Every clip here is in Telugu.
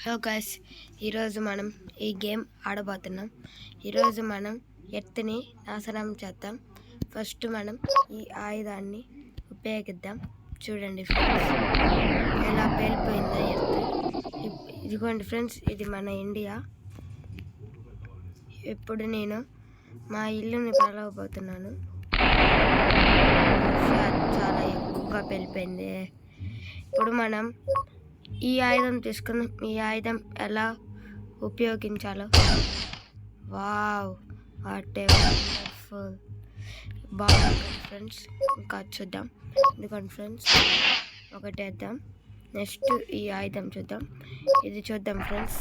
హలో గైస్, ఈరోజు మనం ఈ గేమ్ ఆడబోతున్నాం. ఈరోజు మనం ఎర్త్ని నాశనం చేద్దాం. ఫస్ట్ మనం ఈ ఆయుధాన్ని ఉపయోగిద్దాం. చూడండి ఫ్రెండ్స్, ఎలా పేలిపోయిందో ఎర్త్. ఇదిగోండి ఫ్రెండ్స్, ఇది మన ఇండియా. ఇప్పుడు నేను మా ఇల్లుని పగలవబోతున్నాను. చాలా ఎక్కువగా పేలిపోయింది. ఇప్పుడు మనం ఈ ఆయుధం తీసుకుని ఈ ఆయుధం ఎలా ఉపయోగించాలో వావ్ వాట్ ఏ వండర్ఫుల్ బాగుంటుంది ఫ్రెండ్స్. ఇంకా చూద్దాం. ఎందుకంటే ఫ్రెండ్స్ ఒకటి వేద్దాం. నెక్స్ట్ ఈ ఆయుధం చూద్దాం. ఇది చూద్దాం ఫ్రెండ్స్.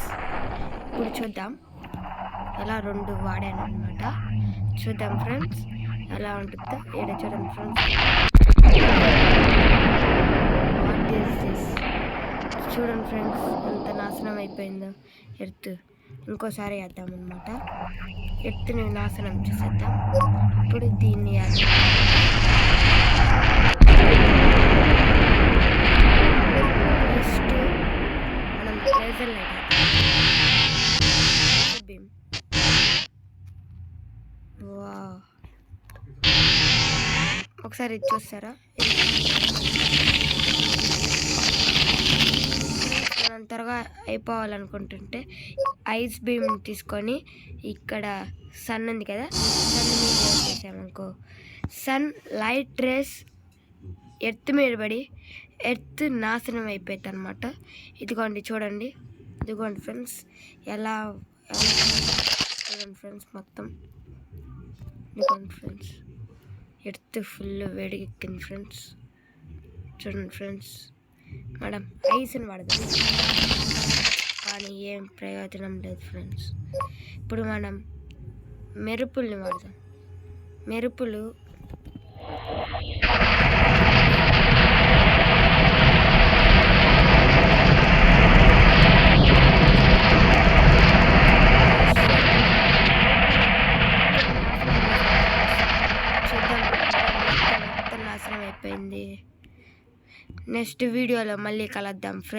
ఇప్పుడు చూద్దాం ఎలా రెండు వాడాను అనమాట. చూద్దాం ఫ్రెండ్స్ ఎలా ఉంటుందో. ఇక్కడ చూడండి ఫ్రెండ్స్, వాట్ ఈస్ దిస్. చూడండి ఫ్రెండ్స్ ఎంత నాశనం అయిపోయిందో ఎర్త్. ఇంకోసారి వేద్దాం అనమాట. ఎర్త్ని నాశనం చేసేద్దాం. ఇప్పుడు దీన్ని నెక్స్ట్ మనం లేజర్ లైట్ బీమ్. వా ఒకసారి ఇది చూస్తారా? మనం త్వరగా అయిపోవాలనుకుంటుంటే ఐస్ బీమ్ తీసుకొని ఇక్కడ సన్ ఉంది కదా, సన్ మీద చేసామనుకో, సన్ లైట్ రేస్ ఎర్త్ మీద పడి ఎర్త్ నాశనం అయిపోయింది అనమాట. ఇదిగోండి చూడండి. ఇదిగోండి ఫ్రెండ్స్ ఎలా చూడండి ఫ్రెండ్స్ మొత్తం. ఇదిగోండి ఫ్రెండ్స్ ఎర్త్ ఫుల్ వేడికెక్కింది ఫ్రెండ్స్. చూడండి ఫ్రెండ్స్, మేడం ఐస్ని వాడదాం కానీ ఏం ప్రయోజనం లేదు ఫ్రెండ్స్. ఇప్పుడు మనం మెరుపుల్ని వాడదాం. మెరుపులు చూద్దాం, నాశనం అయిపోయింది. నెక్స్ట్ వీడియోలో మళ్ళీ కలుద్దాం ఫ్రెండ్స్.